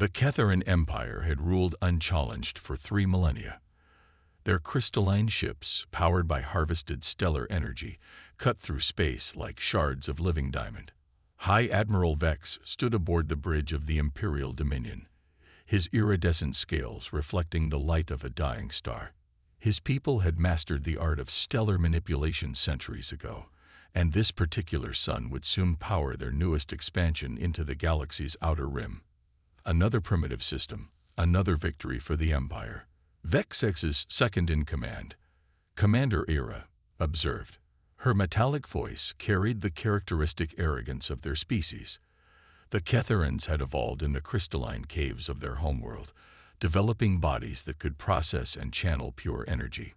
The Terran Empire had ruled unchallenged for 3 millennia. Their crystalline ships, powered by harvested stellar energy, cut through space like shards of living diamond. High Admiral Vex stood aboard the bridge of the Imperial Dominion, his iridescent scales reflecting the light of a dying star. His people had mastered the art of stellar manipulation centuries ago, and this particular sun would soon power their newest expansion into the galaxy's outer rim. Another primitive system, another victory for the Empire. Vex's second-in-command, Commander Era, observed. Her metallic voice carried the characteristic arrogance of their species. The Ketherans had evolved in the crystalline caves of their homeworld, developing bodies that could process and channel pure energy.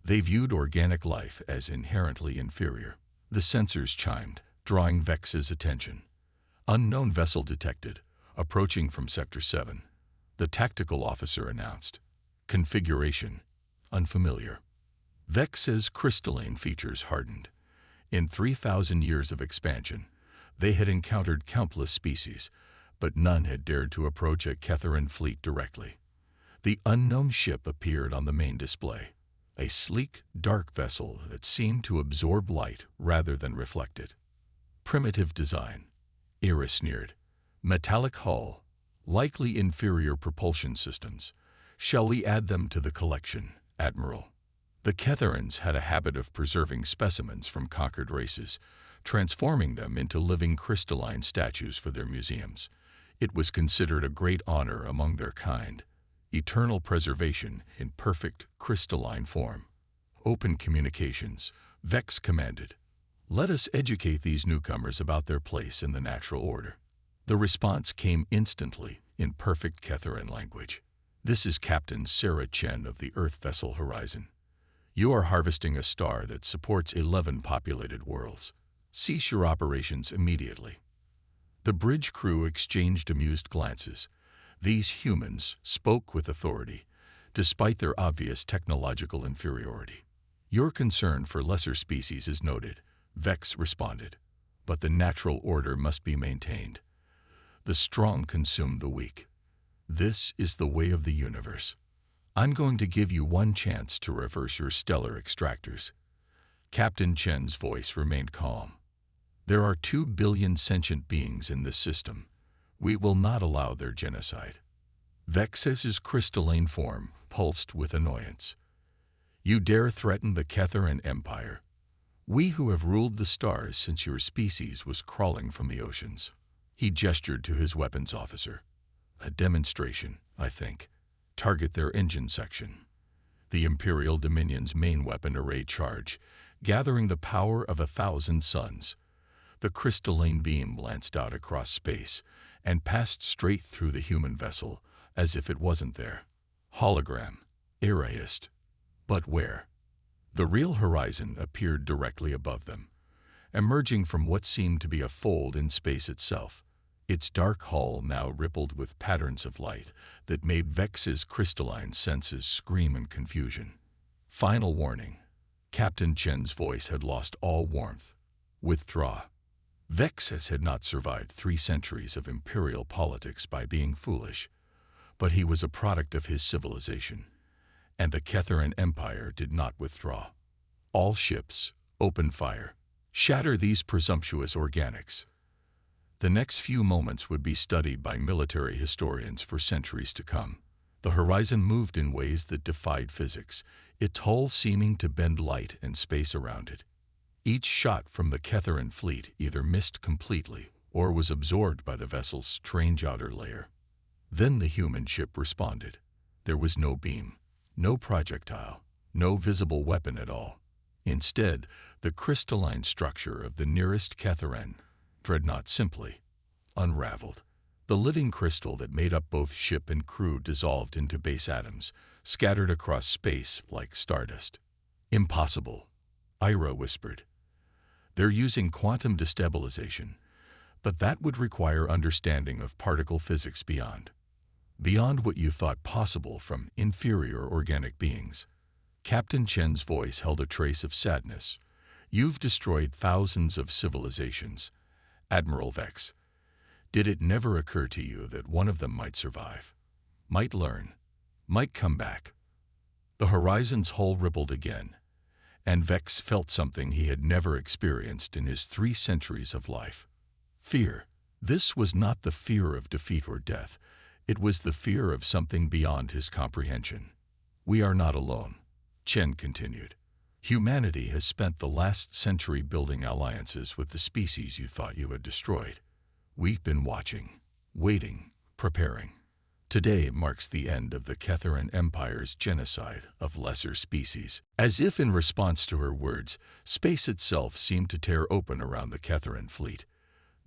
They viewed organic life as inherently inferior. The sensors chimed, drawing Vex's attention. Unknown vessel detected, approaching from Sector 7. The tactical officer announced. Configuration, unfamiliar. Vex's crystalline features hardened. In 3,000 years of expansion, they had encountered countless species, but none had dared to approach a Ketheran fleet directly. The unknown ship appeared on the main display, a sleek, dark vessel that seemed to absorb light rather than reflect it. Primitive design, Era sneered. Metallic hull, likely inferior propulsion systems. Shall we add them to the collection, Admiral? The Ketherans had a habit of preserving specimens from conquered races, transforming them into living crystalline statues for their museums. It was considered a great honor among their kind. Eternal preservation in perfect crystalline form. Open communications, Vex commanded. Let us educate these newcomers about their place in the natural order. The response came instantly in perfect Ketheran language. This is Captain Sarah Chen of the Earth vessel Horizon. You are harvesting a star that supports 11 populated worlds. Cease your operations immediately. The bridge crew exchanged amused glances. These humans spoke with authority, despite their obvious technological inferiority. Your concern for lesser species is noted, Vex responded, but the natural order must be maintained. The strong consume the weak. This is the way of the universe. I'm going to give you one chance to reverse your stellar extractors. Captain Chen's voice remained calm. There are 2 billion sentient beings in this system. We will not allow their genocide. Vex's crystalline form pulsed with annoyance. You dare threaten the Ketheran Empire? We who have ruled the stars since your species was crawling from the oceans. He gestured to his weapons officer. A demonstration, I think. Target their engine section. The Imperial Dominion's main weapon array charge, gathering the power of 1,000 suns. The crystalline beam lanced out across space and passed straight through the human vessel, as if it wasn't there. Hologram, erased. But where? The real horizon appeared directly above them, emerging from what seemed to be a fold in space itself. Its dark hull now rippled with patterns of light that made Vex's crystalline senses scream in confusion. Final warning. Captain Chen's voice had lost all warmth. Withdraw. Vexes had not survived 3 centuries of imperial politics by being foolish, but he was a product of his civilization, and the Ketheran Empire did not withdraw. All ships, open fire. Shatter these presumptuous organics. The next few moments would be studied by military historians for centuries to come. The horizon moved in ways that defied physics, its hull seeming to bend light and space around it. Each shot from the Ketheran fleet either missed completely or was absorbed by the vessel's strange outer layer. Then the human ship responded. There was no beam, no projectile, no visible weapon at all. Instead, the crystalline structure of the nearest Ketheran dreadnought simply unraveled. The living crystal that made up both ship and crew dissolved into base atoms, scattered across space like stardust. Impossible, Ira whispered. They're using quantum destabilization, but that would require understanding of particle physics beyond what you thought possible from inferior organic beings. Captain Chen's voice held a trace of sadness. You've destroyed thousands of civilizations, Admiral Vex. Did it never occur to you that one of them might survive, might learn, might come back? The horizon's hull rippled again, and Vex felt something he had never experienced in his 3 centuries of life. Fear. This was not the fear of defeat or death. It was the fear of something beyond his comprehension. "We are not alone," Chen continued. "Humanity has spent the last century building alliances with the species you thought you had destroyed. We've been watching, waiting, preparing. Today marks the end of the Terran Empire's genocide of lesser species." As if in response to her words, space itself seemed to tear open around the Terran fleet.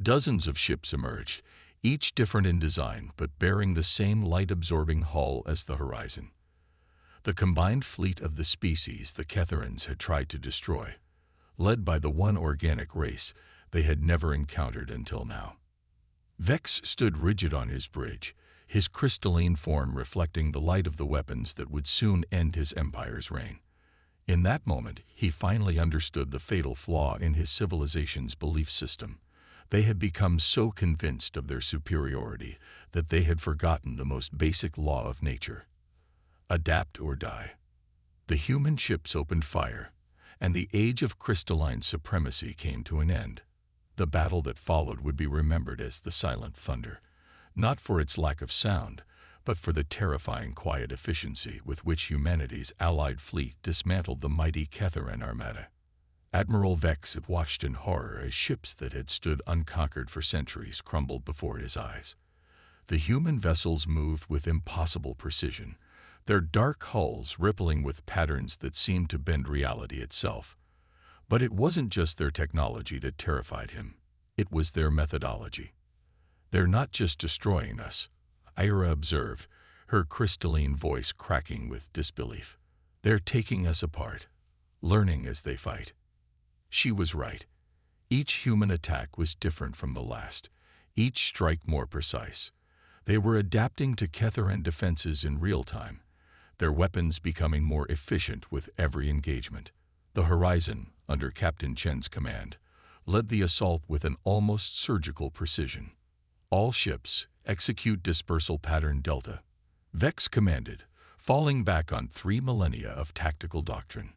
Dozens of ships emerged, each different in design but bearing the same light-absorbing hull as the horizon. The combined fleet of the species the Terrans had tried to destroy, led by the one organic race they had never encountered until now. Vex stood rigid on his bridge, his crystalline form reflecting the light of the weapons that would soon end his empire's reign. In that moment, he finally understood the fatal flaw in his civilization's belief system. They had become so convinced of their superiority that they had forgotten the most basic law of nature: adapt or die. The human ships opened fire, and the age of crystalline supremacy came to an end. The battle that followed would be remembered as the Silent Thunder, not for its lack of sound, but for the terrifying quiet efficiency with which humanity's allied fleet dismantled the mighty Terran armada. Admiral Vex watched in horror as ships that had stood unconquered for centuries crumbled before his eyes. The human vessels moved with impossible precision, their dark hulls rippling with patterns that seemed to bend reality itself. But it wasn't just their technology that terrified him. It was their methodology. "They're not just destroying us," Ira observed, her crystalline voice cracking with disbelief. "They're taking us apart, learning as they fight." She was right. Each human attack was different from the last, each strike more precise. They were adapting to Terran defenses in real time, their weapons becoming more efficient with every engagement. The Horizon, under Captain Chen's command, led the assault with an almost surgical precision. "All ships, execute dispersal pattern Delta," Vex commanded, falling back on 3 millennia of tactical doctrine.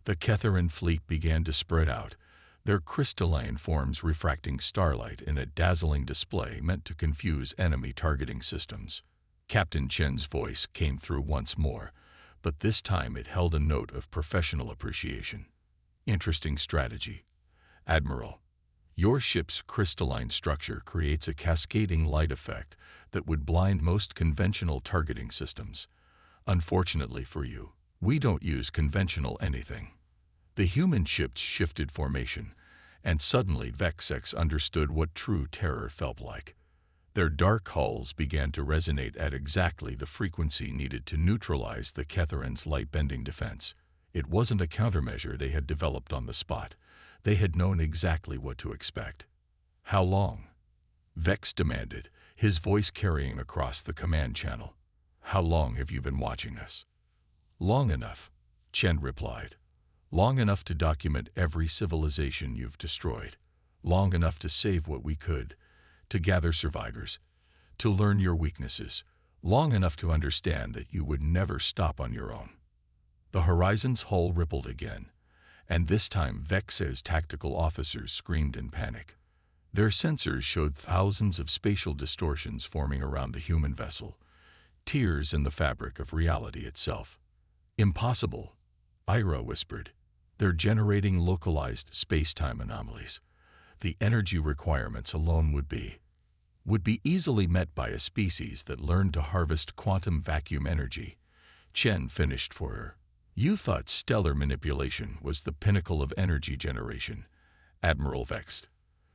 The Terran fleet began to spread out, their crystalline forms refracting starlight in a dazzling display meant to confuse enemy targeting systems. Captain Chen's voice came through once more, but this time it held a note of professional appreciation. "Interesting strategy. Admiral, your ship's crystalline structure creates a cascading light effect that would blind most conventional targeting systems. Unfortunately for you, we don't use conventional anything." The human ships shifted formation, and suddenly Vexex understood what true terror felt like. Their dark hulls began to resonate at exactly the frequency needed to neutralize the Terran's light-bending defense. It wasn't a countermeasure they had developed on the spot. They had known exactly what to expect. "How long?" Vex demanded, his voice carrying across the command channel. "How long have you been watching us?" "Long enough," Chen replied. "Long enough to document every civilization you've destroyed. Long enough to save what we could, to gather survivors, to learn your weaknesses. Long enough to understand that you would never stop on your own." The Horizon's hull rippled again, and this time Vex's tactical officers screamed in panic. Their sensors showed thousands of spatial distortions forming around the human vessel, tears in the fabric of reality itself. "Impossible," Ira whispered. "They're generating localized space-time anomalies. The energy requirements alone would be easily met by a species that learned to harvest quantum vacuum energy." Chen finished for her. "You thought stellar manipulation was the pinnacle of energy generation," Admiral vexed.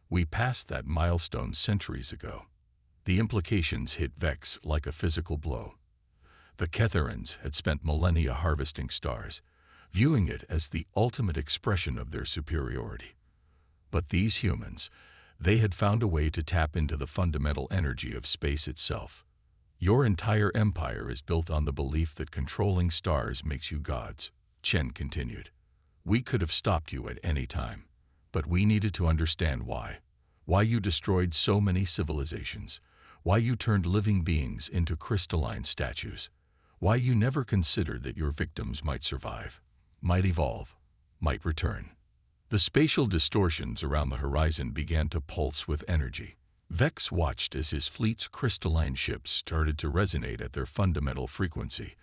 "We passed that milestone centuries ago." The implications hit Vex like a physical blow. The Terrans had spent millennia harvesting stars, viewing it as the ultimate expression of their superiority. But these humans, they had found a way to tap into the fundamental energy of space itself. "Your entire empire is built on the belief that controlling stars makes you gods," Chen continued. "We could have stopped you at any time, but we needed to understand why. Why you destroyed so many civilizations. Why you turned living beings into crystalline statues. Why you never considered that your victims might survive, might evolve, might return. The spatial distortions around the horizon began to pulse with energy. Vex watched as his fleet's crystalline ships started to resonate at their fundamental frequency,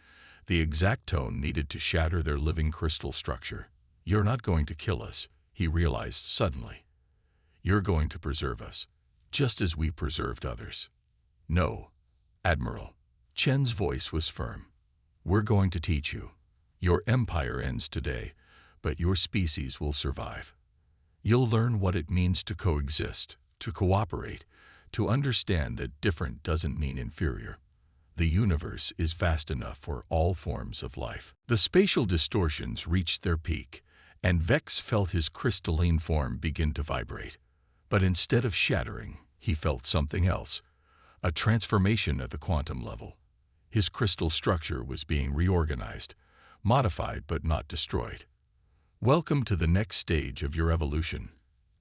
the exact tone needed to shatter their living crystal structure. You're not going to kill us, he realized suddenly. You're going to preserve us, just as we preserved others. No, Admiral. Chen's voice was firm. We're going to teach you. Your empire ends today, but your species will survive. You'll learn what it means to coexist, to cooperate, to understand that different doesn't mean inferior. The universe is vast enough for all forms of life. The spatial distortions reached their peak, and Vex felt his crystalline form begin to vibrate. But instead of shattering, he felt something else, a transformation at the quantum level. His crystal structure was being reorganized, modified but not destroyed. Welcome to the next stage of your evolution,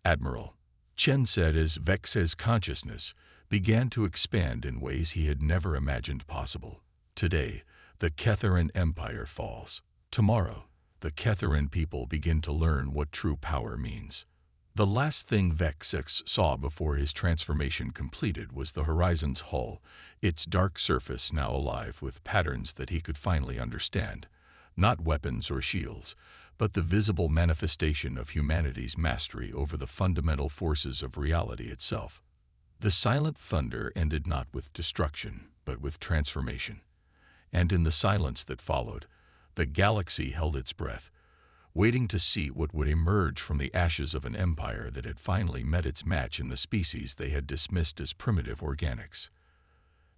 Admiral, Chen said as Vex's consciousness began to expand in ways he had never imagined possible. Today, the Ketharan Empire falls. Tomorrow, the Ketharan people begin to learn what true power means. The last thing Vex saw before his transformation completed was the horizon's hull, its dark surface now alive with patterns that he could finally understand. Not weapons or shields, but the visible manifestation of humanity's mastery over the fundamental forces of reality itself. The silent thunder ended not with destruction, but with transformation. And in the silence that followed, the galaxy held its breath, waiting to see what would emerge from the ashes of an empire that had finally met its match in the species they had dismissed as primitive organics.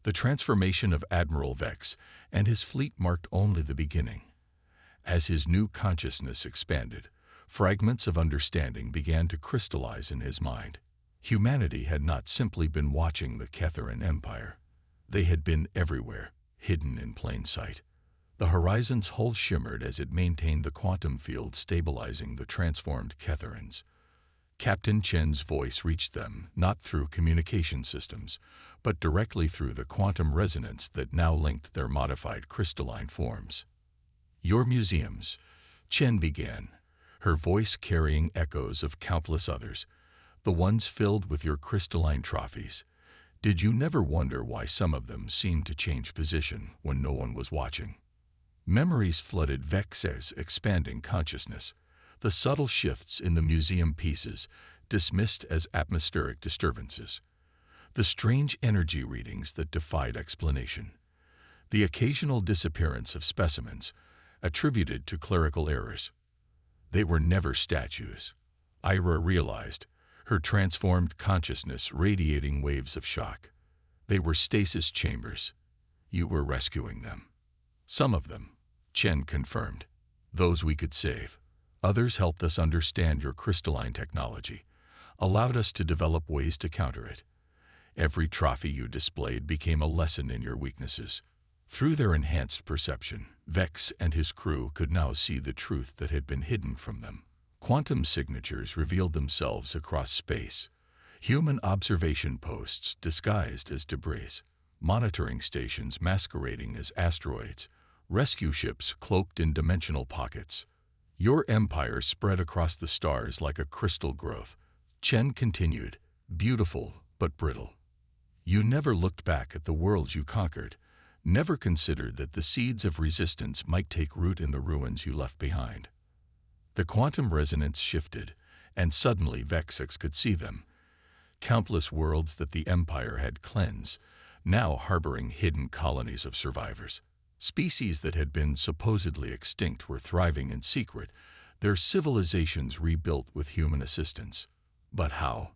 The transformation of Admiral Vex and his fleet marked only the beginning. As his new consciousness expanded, fragments of understanding began to crystallize in his mind. Humanity had not simply been watching the Ketharan Empire. They had been everywhere, hidden in plain sight. The horizon's hull shimmered as it maintained the quantum field stabilizing the transformed Ketharans. Captain Chen's voice reached them, not through communication systems, but directly through the quantum resonance that now linked their modified crystalline forms. Your museums, Chen began, her voice carrying echoes of countless others, the ones filled with your crystalline trophies. Did you never wonder why some of them seemed to change position when no one was watching? Memories flooded Vex's expanding consciousness, the subtle shifts in the museum pieces dismissed as atmospheric disturbances, the strange energy readings that defied explanation, the occasional disappearance of specimens attributed to clerical errors. They were never statues, Ira realized, her transformed consciousness radiating waves of shock. They were stasis chambers. You were rescuing them. Some of them, Chen confirmed. Those we could save. Others helped us understand your crystalline technology, allowed us to develop ways to counter it. Every trophy you displayed became a lesson in your weaknesses. Through their enhanced perception, Vex and his crew could now see the truth that had been hidden from them. Quantum signatures revealed themselves across space. Human observation posts disguised as debris, monitoring stations masquerading as asteroids, rescue ships cloaked in dimensional pockets. Your empire spread across the stars like a crystal growth. Chen continued, beautiful but brittle. You never looked back at the worlds you conquered, never considered that the seeds of resistance might take root in the ruins you left behind. The quantum resonance shifted, and suddenly Vexix could see them. Countless worlds that the Empire had cleansed, now harboring hidden colonies of survivors. Species that had been supposedly extinct were thriving in secret, their civilizations rebuilt with human assistance. But how?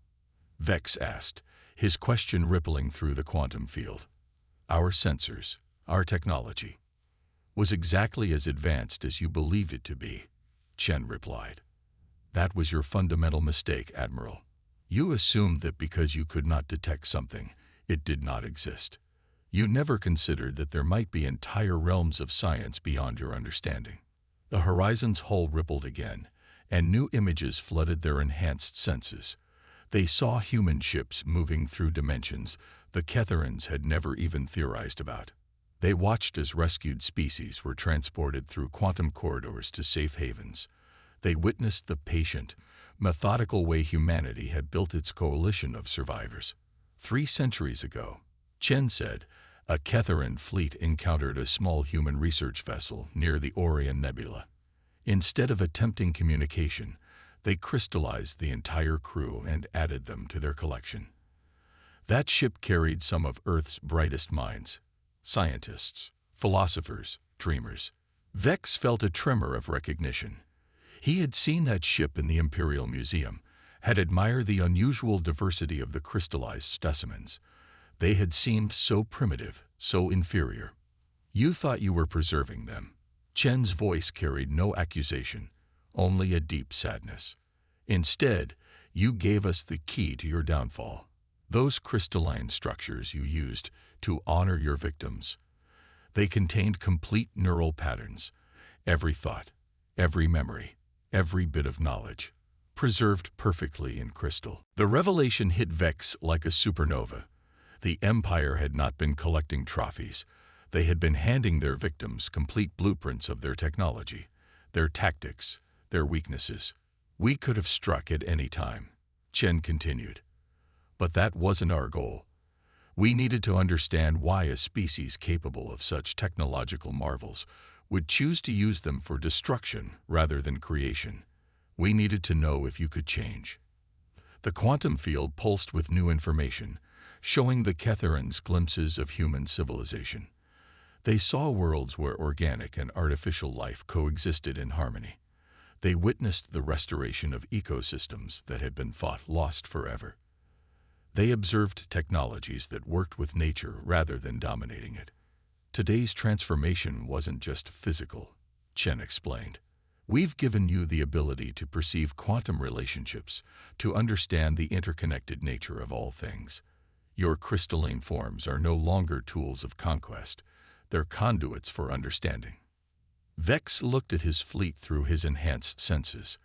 Vex asked, his question rippling through the quantum field. Our sensors, our technology, was exactly as advanced as you believed it to be, Chen replied. That was your fundamental mistake, Admiral. You assumed that because you could not detect something, it did not exist. You never considered that there might be entire realms of science beyond your understanding. The horizon's hull rippled again, and new images flooded their enhanced senses. They saw human ships moving through dimensions the Ketherans had never even theorized about. They watched as rescued species were transported through quantum corridors to safe havens. They witnessed the patient, methodical way humanity had built its coalition of survivors. 3 centuries ago, Chen said, a Ketheran fleet encountered a small human research vessel near the Orion Nebula. Instead of attempting communication, they crystallized the entire crew and added them to their collection. That ship carried some of Earth's brightest minds, scientists, philosophers, dreamers. Vex felt a tremor of recognition. He had seen that ship in the Imperial Museum, had admired the unusual diversity of the crystallized specimens. They had seemed so primitive, so inferior. You thought you were preserving them. Chen's voice carried no accusation, only a deep sadness. Instead, you gave us the key to your downfall. Those crystalline structures you used to honor your victims. They contained complete neural patterns. Every thought, every memory, every bit of knowledge, preserved perfectly in crystal. The revelation hit Vex like a supernova. The Empire had not been collecting trophies. They had been handing their victims complete blueprints of their technology, their tactics, their weaknesses. We could have struck at any time, Chen continued. But that wasn't our goal. We needed to understand why a species capable of such technological marvels would choose to use them for destruction rather than creation. We needed to know if you could change. The quantum field pulsed with new information, showing the Ketherans glimpses of human civilization. They saw worlds where organic and artificial life coexisted in harmony. They witnessed the restoration of ecosystems that had been thought lost forever. They observed technologies that worked with nature rather than dominating it. Today's transformation wasn't just physical, Chen explained. We've given you the ability to perceive quantum relationships, to understand the interconnected nature of all things. Your crystalline forms are no longer tools of conquest. They're conduits for understanding. Vex looked at his fleet through his enhanced senses.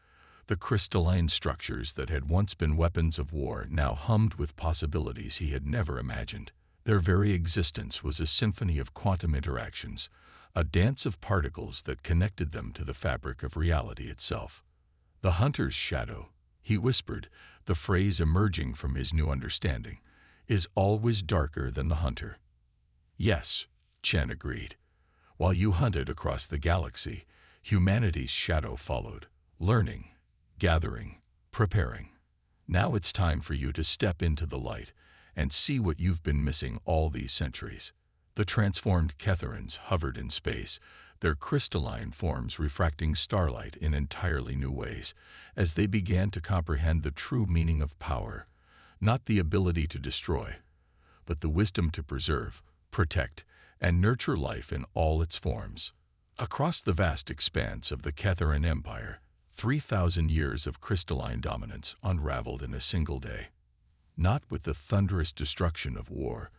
The crystalline structures that had once been weapons of war now hummed with possibilities he had never imagined. Their very existence was a symphony of quantum interactions, a dance of particles that connected them to the fabric of reality itself. The hunter's shadow, he whispered, the phrase emerging from his new understanding, is always darker than the hunter. Yes, Chen agreed. While you hunted across the galaxy, humanity's shadow followed, learning, gathering, preparing. Now it's time for you to step into the light and see what you've been missing all these centuries. The transformed Ketherans hovered in space, their crystalline forms refracting starlight in entirely new ways, as they began to comprehend the true meaning of power, not the ability to destroy, but the wisdom to preserve, protect, and nurture life in all its forms. Across the vast expanse of the Ketheran Empire, 3,000 years of crystalline dominance unraveled in a single day. Not with the thunderous destruction of war,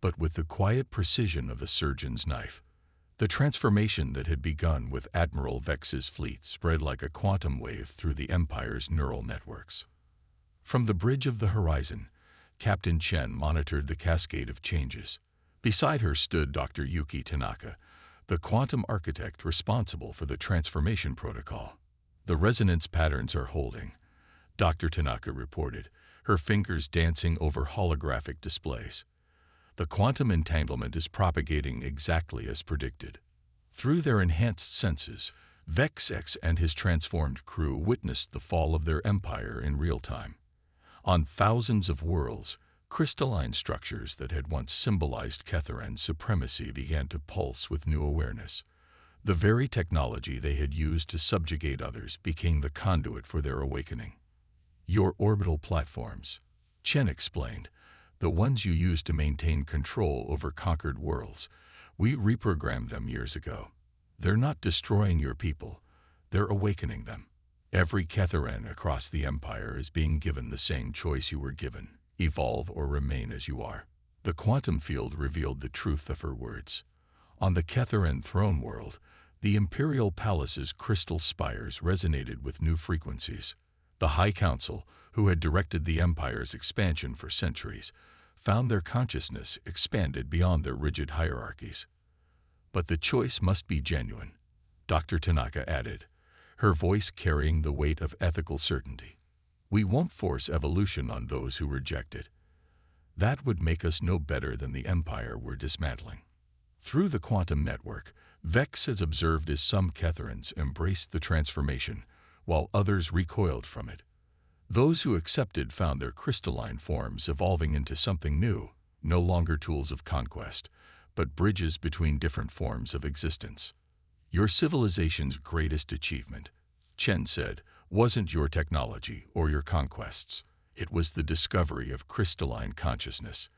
but with the quiet precision of a surgeon's knife. The transformation that had begun with Admiral Vex's fleet spread like a quantum wave through the Empire's neural networks. From the bridge of the horizon, Captain Chen monitored the cascade of changes. Beside her stood Dr. Yuki Tanaka, the quantum architect responsible for the transformation protocol. The resonance patterns are holding, Dr. Tanaka reported, her fingers dancing over holographic displays. The quantum entanglement is propagating exactly as predicted. Through their enhanced senses, Vex and his transformed crew witnessed the fall of their empire in real time. On thousands of worlds, crystalline structures that had once symbolized Ketheran supremacy began to pulse with new awareness. The very technology they had used to subjugate others became the conduit for their awakening. Your orbital platforms, Chen explained, the ones you use to maintain control over conquered worlds, we reprogrammed them years ago. They're not destroying your people, they're awakening them. Every Ketheran across the Empire is being given the same choice you were given, evolve or remain as you are. The quantum field revealed the truth of her words. On the Ketheran throne world, the Imperial Palace's crystal spires resonated with new frequencies. The High Council, who had directed the Empire's expansion for centuries, found their consciousness expanded beyond their rigid hierarchies. But the choice must be genuine, Dr. Tanaka added, her voice carrying the weight of ethical certainty. We won't force evolution on those who reject it. That would make us no better than the Empire we're dismantling. Through the quantum network, Vex has observed as some Ketherans embraced the transformation, while others recoiled from it. Those who accepted found their crystalline forms evolving into something new, no longer tools of conquest, but bridges between different forms of existence. Your civilization's greatest achievement, Chen said, wasn't your technology or your conquests. It was the discovery of crystalline consciousness,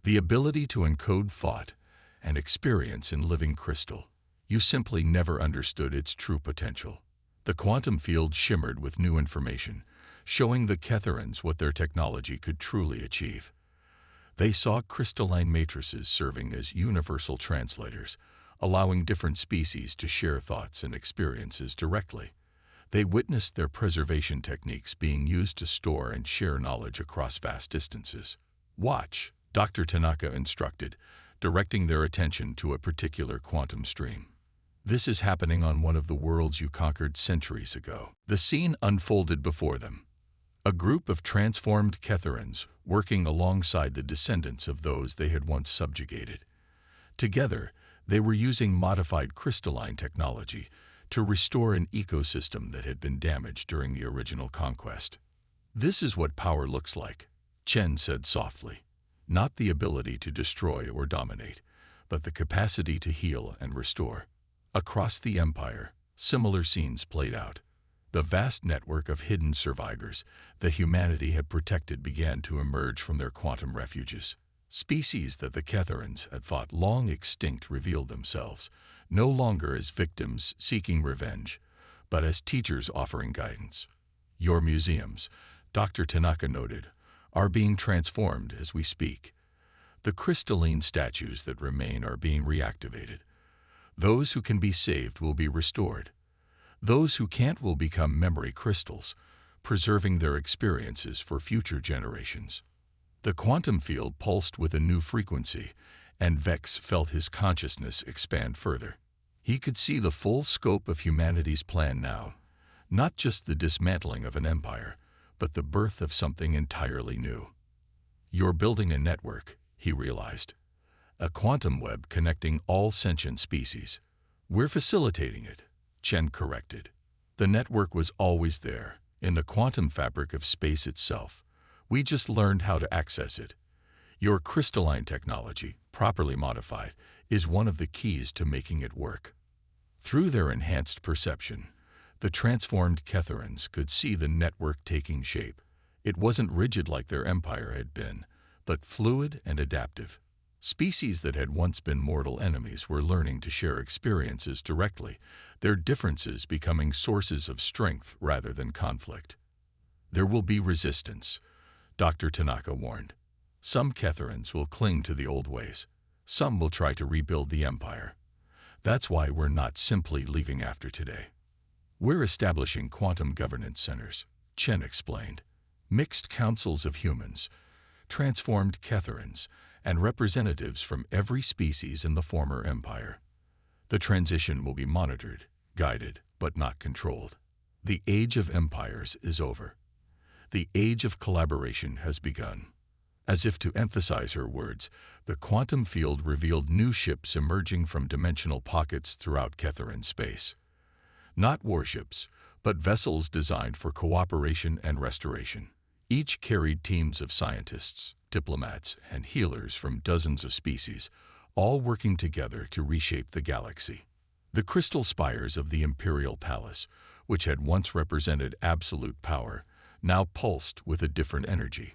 the ability to encode thought and experience in living crystal. You simply never understood its true potential. The quantum field shimmered with new information, showing the Ketherans what their technology could truly achieve. They saw crystalline matrices serving as universal translators, allowing different species to share thoughts and experiences directly. They witnessed their preservation techniques being used to store and share knowledge across vast distances. Watch, Dr. Tanaka instructed, directing their attention to a particular quantum stream. This is happening on one of the worlds you conquered centuries ago. The scene unfolded before them. A group of transformed Ketherans working alongside the descendants of those they had once subjugated. Together, they were using modified crystalline technology to restore an ecosystem that had been damaged during the original conquest. This is what power looks like, Chen said softly. Not the ability to destroy or dominate, but the capacity to heal and restore. Across the Empire, similar scenes played out. The vast network of hidden survivors that humanity had protected began to emerge from their quantum refuges. Species that the Ketherans had thought long extinct revealed themselves, no longer as victims seeking revenge, but as teachers offering guidance. Your museums, Dr. Tanaka noted, are being transformed as we speak. The crystalline statues that remain are being reactivated. Those who can be saved will be restored. Those who can't will become memory crystals, preserving their experiences for future generations. The quantum field pulsed with a new frequency, and Vex felt his consciousness expand further. He could see the full scope of humanity's plan now, not just the dismantling of an empire, but the birth of something entirely new. You're building a network, he realized. A quantum web connecting all sentient species. We're facilitating it, Chen corrected. The network was always there, in the quantum fabric of space itself. We just learned how to access it. Your crystalline technology, properly modified, is one of the keys to making it work. Through their enhanced perception, the transformed Ketherans could see the network taking shape. It wasn't rigid like their empire had been, but fluid and adaptive. Species that had once been mortal enemies were learning to share experiences directly, their differences becoming sources of strength rather than conflict. There will be resistance, Dr. Tanaka warned. Some Ketherans will cling to the old ways. Some will try to rebuild the empire. That's why we're not simply leaving after today. We're establishing quantum governance centers, Chen explained. Mixed councils of humans, transformed Ketherans, and representatives from every species in the former empire. The transition will be monitored, guided, but not controlled. The age of empires is over. The age of collaboration has begun. As if to emphasize her words, the quantum field revealed new ships emerging from dimensional pockets throughout Ketheran space. Not warships, but vessels designed for cooperation and restoration. Each carried teams of scientists, diplomats, and healers from dozens of species, all working together to reshape the galaxy. The crystal spires of the Imperial Palace, which had once represented absolute power, now pulsed with a different energy.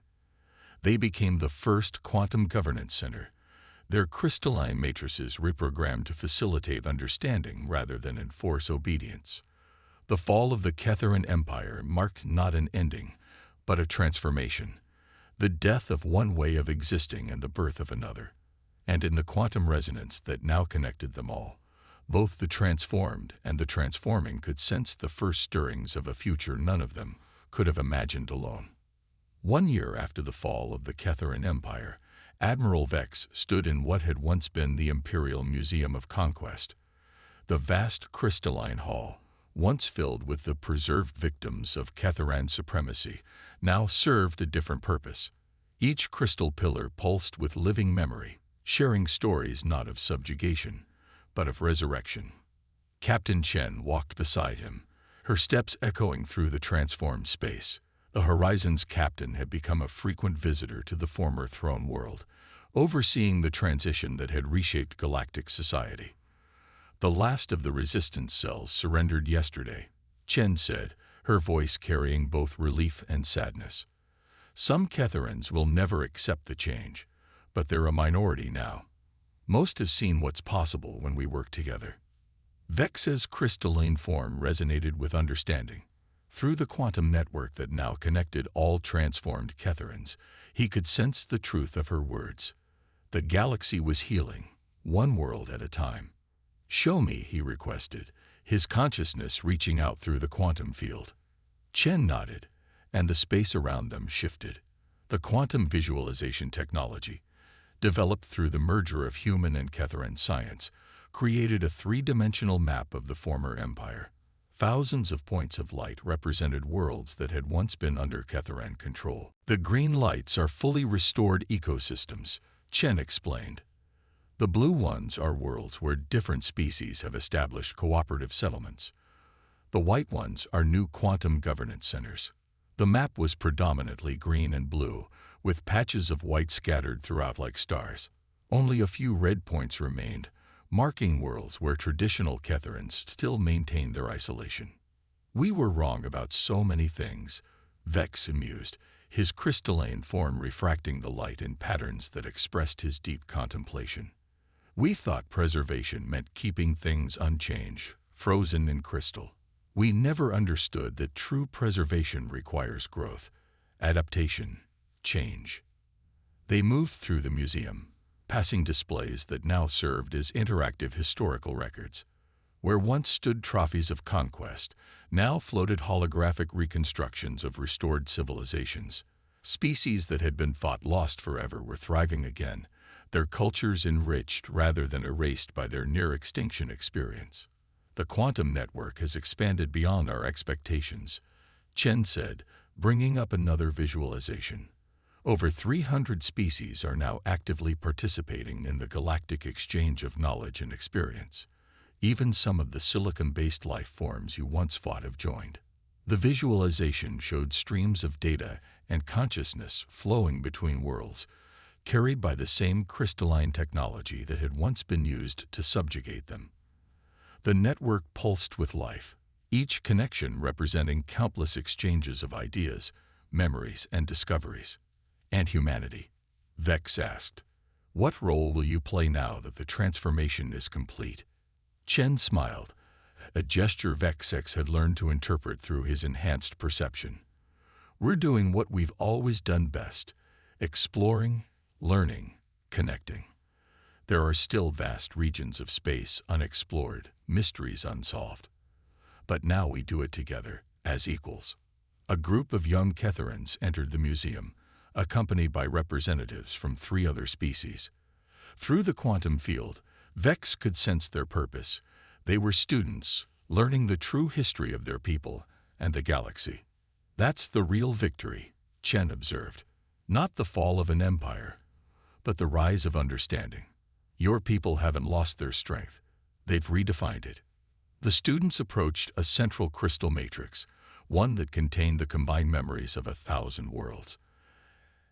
They became the first quantum governance center, their crystalline matrices reprogrammed to facilitate understanding rather than enforce obedience. The fall of the Ketheran Empire marked not an ending, but a transformation, the death of one way of existing and the birth of another. And in the quantum resonance that now connected them all, both the transformed and the transforming could sense the first stirrings of a future none of them could have imagined alone. 1 year after the fall of the Terran Empire, Admiral Vex stood in what had once been the Imperial Museum of Conquest. The vast crystalline hall, once filled with the preserved victims of Terran supremacy, now served a different purpose. Each crystal pillar pulsed with living memory, sharing stories not of subjugation, but of resurrection. Captain Chen walked beside him, her steps echoing through the transformed space. The Horizon's captain had become a frequent visitor to the former throne world, overseeing the transition that had reshaped galactic society. "The last of the resistance cells surrendered yesterday," Chen said, her voice carrying both relief and sadness. "Some Ketherans will never accept the change, but they're a minority now. Most have seen what's possible when we work together." Vex's crystalline form resonated with understanding. Through the quantum network that now connected all transformed Ketherans, he could sense the truth of her words. The galaxy was healing, one world at a time. "Show me," he requested, his consciousness reaching out through the quantum field. Chen nodded, and the space around them shifted. The quantum visualization technology, developed through the merger of human and Ketheran science, created a three-dimensional map of the former empire. Thousands of points of light represented worlds that had once been under Ketheran control. "The green lights are fully restored ecosystems," Chen explained. "The blue ones are worlds where different species have established cooperative settlements. The white ones are new quantum governance centers." The map was predominantly green and blue, with patches of white scattered throughout like stars. Only a few red points remained, marking worlds where traditional Ketherans still maintained their isolation. "We were wrong about so many things," Vex mused, his crystalline form refracting the light in patterns that expressed his deep contemplation. "We thought preservation meant keeping things unchanged, frozen in crystal. We never understood that true preservation requires growth, adaptation, change." They moved through the museum, passing displays that now served as interactive historical records. Where once stood trophies of conquest, now floated holographic reconstructions of restored civilizations. Species that had been thought lost forever were thriving again, their cultures enriched rather than erased by their near-extinction experience. "The quantum network has expanded beyond our expectations," Chen said, bringing up another visualization. "Over 300 species are now actively participating in the galactic exchange of knowledge and experience. Even some of the silicon-based life forms you once fought have joined." The visualization showed streams of data and consciousness flowing between worlds, carried by the same crystalline technology that had once been used to subjugate them. The network pulsed with life, each connection representing countless exchanges of ideas, memories, and discoveries. "And humanity?" Vex asked. "What role will you play now that the transformation is complete?" Chen smiled, a gesture Vex had learned to interpret through his enhanced perception. "We're doing what we've always done best, exploring, learning, connecting. There are still vast regions of space unexplored, mysteries unsolved. But now we do it together, as equals." A group of young Ketherans entered the museum, accompanied by representatives from 3 other species. Through the quantum field, Vex could sense their purpose. They were students, learning the true history of their people and the galaxy. "That's the real victory," Chen observed. "Not the fall of an empire, but the rise of understanding. Your people haven't lost their strength. They've redefined it." The students approached a central crystal matrix, one that contained the combined memories of 1,000 worlds.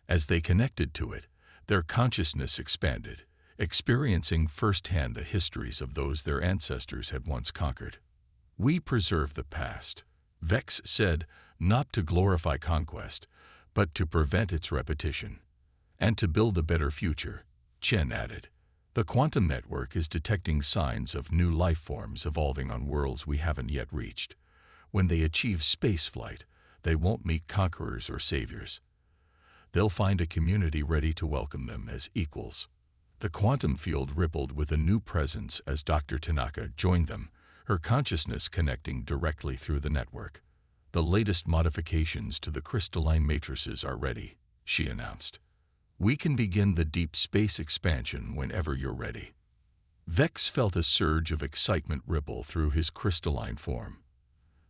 As they connected to it, their consciousness expanded, experiencing firsthand the histories of those their ancestors had once conquered. "We preserve the past," Vex said, "not to glorify conquest, but to prevent its repetition. And to build a better future," Chen added. "The quantum network is detecting signs of new life forms evolving on worlds we haven't yet reached. When they achieve spaceflight, they won't meet conquerors or saviors. They'll find a community ready to welcome them as equals." The quantum field rippled with a new presence as Dr. Tanaka joined them, her consciousness connecting directly through the network. "The latest modifications to the crystalline matrices are ready," she announced. "We can begin the deep space expansion whenever you're ready." Vex felt a surge of excitement ripple through his crystalline form.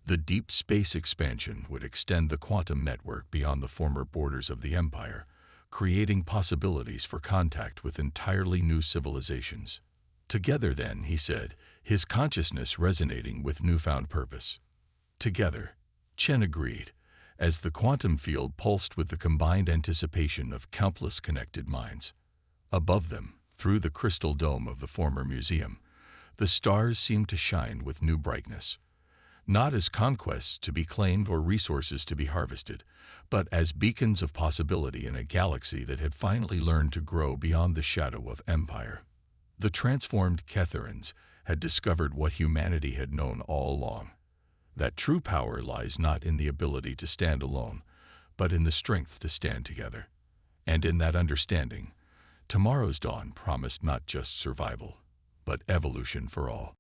The deep space expansion would extend the quantum network beyond the former borders of the Empire, creating possibilities for contact with entirely new civilizations. "Together then," he said, his consciousness resonating with newfound purpose. "Together," Chen agreed, as the quantum field pulsed with the combined anticipation of countless connected minds. Above them, through the crystal dome of the former museum, the stars seemed to shine with new brightness, not as conquests to be claimed or resources to be harvested, but as beacons of possibility in a galaxy that had finally learned to grow beyond the shadow of empire. The transformed Ketherans had discovered what humanity had known all along, that true power lies not in the ability to stand alone, but in the strength to stand together. And in that understanding, tomorrow's dawn promised not just survival, but evolution for all.